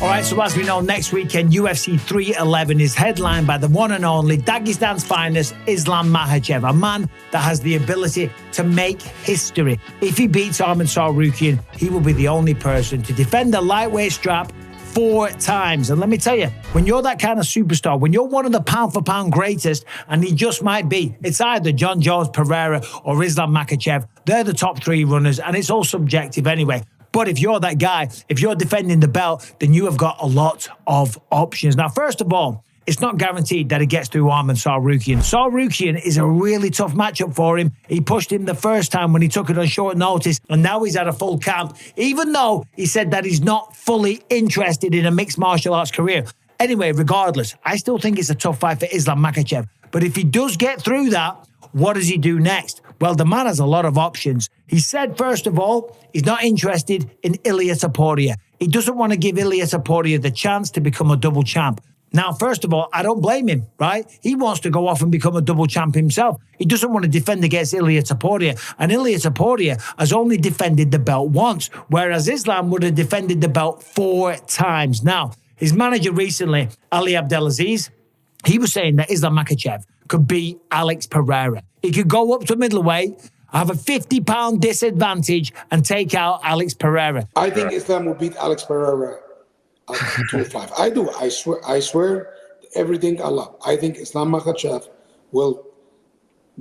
All right, so as we know, next weekend, UFC 311 is headlined by the one and only Dagestan's finest, Islam Makhachev, a man that has the ability to make history. If he beats Arman Tsarukyan, he will be the only person to defend the lightweight strap 4 times. And let me tell you, when you're that kind of superstar, when you're one of the pound-for-pound greatest, and he just might be, it's either John Jones, Pereira, or Islam Makhachev. They're the top 3 runners, and it's all subjective anyway. But if you're that guy, if you're defending the belt, then you have got a lot of options. Now, first of all, it's not guaranteed that he gets through Arman Tsarukyan. Tsarukyan is a really tough matchup for him. He pushed him the first time when he took it on short notice, and now he's at a full camp, even though he said that he's not fully interested in a mixed martial arts career. Anyway, regardless, I still think it's a tough fight for Islam Makhachev. But if he does get through that, what does he do next? Well, the man has a lot of options. He said, first of all, he's not interested in Ilia Topuria. He doesn't want to give Ilia Topuria the chance to become a double champ. Now, first of all, I don't blame him, right? He wants to go off and become a double champ himself. He doesn't want to defend against Ilia Topuria. And Ilia Topuria has only defended the belt once, whereas Islam would have defended the belt 4 times. Now, his manager recently, Ali Abdelaziz, he was saying that Islam Makhachev could beat Alex Pereira. He could go up to middleweight, have a 50-pound disadvantage, and take out Alex Pereira. I think Islam will beat Alex Pereira at 205. I do. I swear everything Allah. I think Islam Makhachev will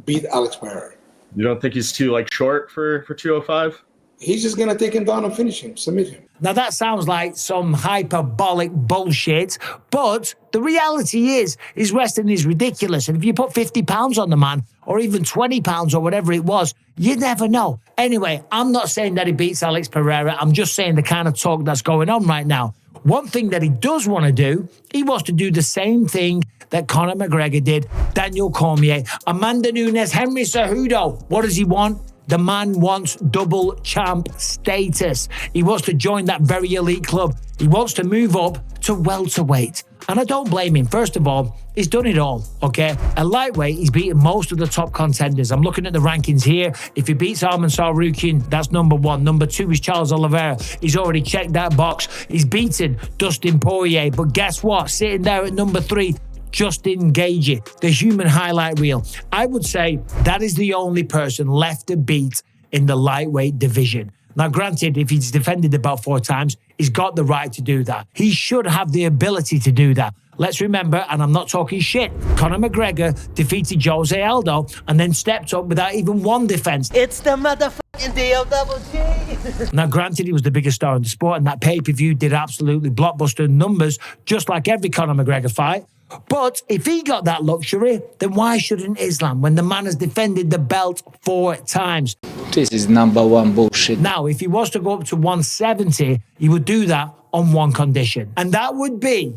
beat Alex Pereira. You don't think he's too short for 205? He's just going to take him down and finish him, submit him. Now, that sounds like some hyperbolic bullshit, but the reality is, his wrestling is ridiculous. And if you put 50 pounds on the man, or even 20 pounds or whatever it was, you never know. Anyway, I'm not saying that he beats Alex Pereira. I'm just saying the kind of talk that's going on right now. One thing that he does want to do, he wants to do the same thing that Conor McGregor did, Daniel Cormier, Amanda Nunes, Henry Cejudo. What does he want? The man wants double champ status. He wants to join that very elite club. He wants to move up to welterweight. And I don't blame him. First of all, he's done it all, okay? At lightweight, he's beaten most of the top contenders. I'm looking at the rankings here. If he beats Arman Tsarukyan, that's number 1. Number 2 is Charles Oliveira. He's already checked that box. He's beaten Dustin Poirier. But guess what? Sitting there at number 3, Justin Gaethje, the human highlight reel. I would say that is the only person left to beat in the lightweight division. Now, granted, if he's defended the belt 4 times, he's got the right to do that. He should have the ability to do that. Let's remember, and I'm not talking shit, Conor McGregor defeated Jose Aldo and then stepped up without even 1 defense. It's the motherfucking DLWG. Now, granted, he was the biggest star in the sport, and that pay-per-view did absolutely blockbuster numbers, just like every Conor McGregor fight. But if he got that luxury, then why shouldn't Islam when the man has defended the belt 4 times? This is number 1 bullshit. Now, if he was to go up to 170, he would do that on 1 condition. And that would be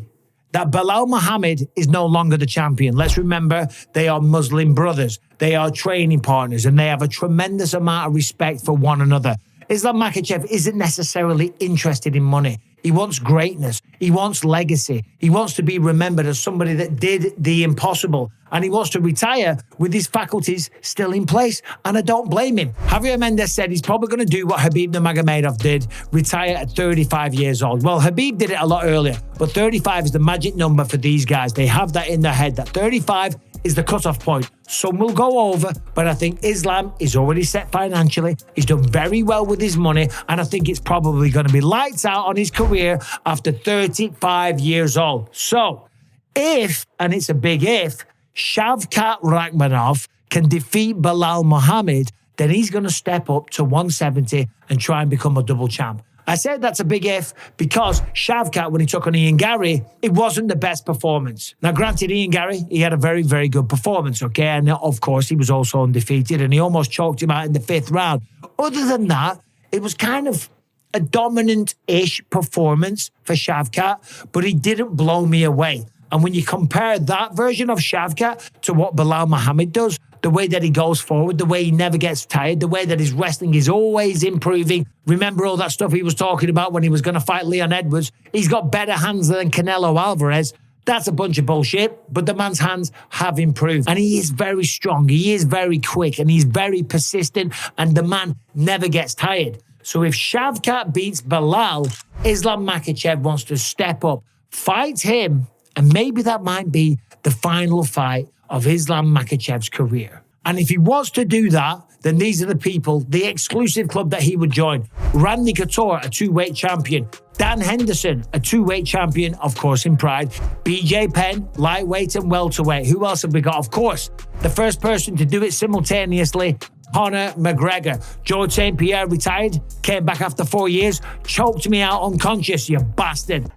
that Belal Muhammad is no longer the champion. Let's remember, they are Muslim brothers. They are training partners, and they have a tremendous amount of respect for one another. Islam Makhachev isn't necessarily interested in money. He wants greatness. He wants legacy. He wants to be remembered as somebody that did the impossible. And he wants to retire with his faculties still in place. And I don't blame him. Javier Mendez said he's probably going to do what Khabib Nurmagomedov did, retire at 35 years old. Well, Khabib did it a lot earlier, but 35 is the magic number for these guys. They have that in their head, that 35 is the cutoff point. Some will go over, but I think Islam is already set financially. He's done very well with his money, and I think it's probably going to be lights out on his career after 35 years old. So, if, and it's a big if, Shavkat Rakhmonov can defeat Belal Muhammad, then he's going to step up to 170 and try and become a double champ. I said that's a big if because Shavkat, when he took on Ian Gary, it wasn't the best performance. Now, granted, Ian Gary, he had a very, very good performance, okay? And of course, he was also undefeated and he almost choked him out in the 5th round. Other than that, it was kind of a dominant-ish performance for Shavkat, but he didn't blow me away. And when you compare that version of Shavkat to what Belal Muhammad does, the way that he goes forward, the way he never gets tired, the way that his wrestling is always improving. Remember all that stuff he was talking about when he was going to fight Leon Edwards? He's got better hands than Canelo Alvarez. That's a bunch of bullshit, but the man's hands have improved. And he is very strong, he is very quick, and he's very persistent, and the man never gets tired. So if Shavkat beats Belal, Islam Makhachev wants to step up, fight him, and maybe that might be the final fight of Islam Makhachev's career. And if he wants to do that, then these are the people, the exclusive club that he would join. Randy Couture, a two-weight champion. Dan Henderson, a two-weight champion, of course, in Pride. BJ Penn, lightweight and welterweight. Who else have we got? Of course, the first person to do it simultaneously, Conor McGregor. George St. Pierre retired, came back after 4 years, choked me out unconscious, you bastard.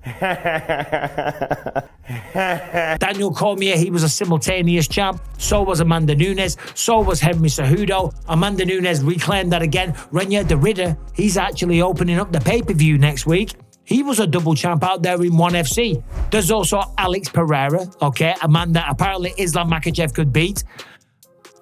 Daniel Cormier, he was a simultaneous champ. So was Amanda Nunes. So was Henry Cejudo. Amanda Nunes reclaimed that again. Renier de Ridder, he's actually opening up the pay-per-view next week. He was a double champ out there in ONE FC. There's also Alex Pereira, okay, a man that apparently Islam Makhachev could beat.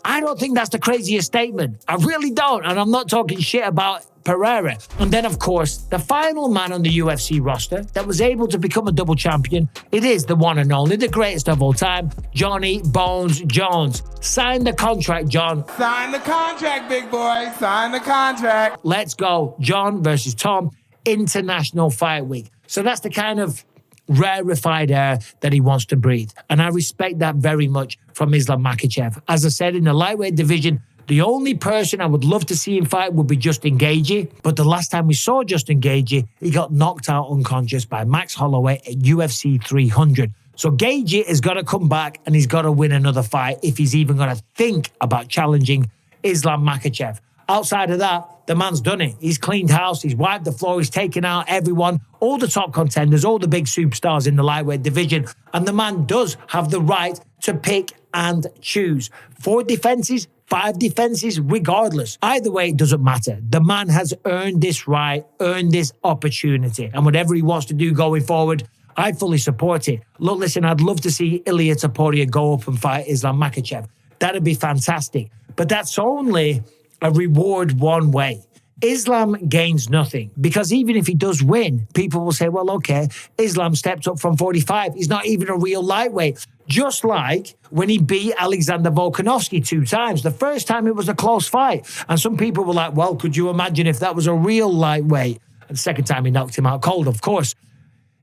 I don't think that's the craziest statement. I really don't. And I'm not talking shit about Pereira. And then, of course, the final man on the UFC roster that was able to become a double champion, it is the one and only, the greatest of all time, Johnny Bones Jones. Sign the contract, John. Sign the contract, big boy. Sign the contract. Let's go. John versus Tom, International Fight Week. So that's the kind of rarefied air that he wants to breathe. And I respect that very much from Islam Makhachev. As I said, in the lightweight division, the only person I would love to see him fight would be Justin Gaethje. But the last time we saw Justin Gaethje, he got knocked out unconscious by Max Holloway at UFC 300. So Gaethje has got to come back and he's got to win another fight if he's even going to think about challenging Islam Makhachev. Outside of that, the man's done it. He's cleaned house. He's wiped the floor. He's taken out everyone, all the top contenders, all the big superstars in the lightweight division. And the man does have the right to pick and choose. 4 defenses, 5 defenses, regardless. Either way, it doesn't matter. The man has earned this right, earned this opportunity. And whatever he wants to do going forward, I fully support it. Look, listen, I'd love to see Ilia Topuria go up and fight Islam Makhachev. That'd be fantastic. But that's only a reward one way. Islam gains nothing because even if he does win, people will say, well, okay, Islam stepped up from 45. He's not even a real lightweight. Just like when he beat Alexander Volkanovski 2 times. The first time it was a close fight. And some people were like, well, could you imagine if that was a real lightweight? And the second time he knocked him out cold, of course.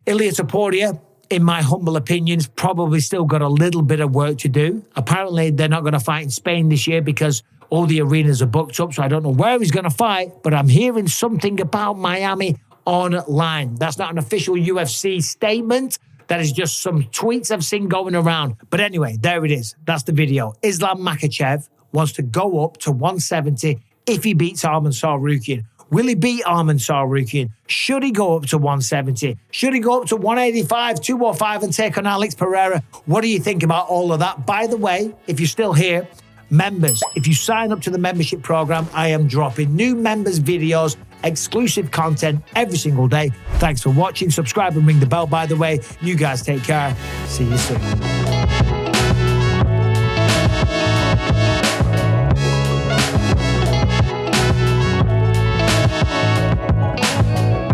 Ilia Topuria, in my humble opinions, probably still got a little bit of work to do. Apparently, they're not going to fight in Spain this year because all the arenas are booked up, so I don't know where he's going to fight, but I'm hearing something about Miami online. That's not an official UFC statement. That is just some tweets I've seen going around. But anyway, there it is. That's the video. Islam Makhachev wants to go up to 170 if he beats Arman Tsarukyan. Will he beat Arman Tsarukyan? Should he go up to 170? Should he go up to 185, 205 and take on Alex Pereira? What do you think about all of that? By the way, if you're still here, members, if you sign up to the membership program, I am dropping new members videos, exclusive content every single day. Thanks for watching. Subscribe and ring the bell, by the way. You guys take care. See you soon.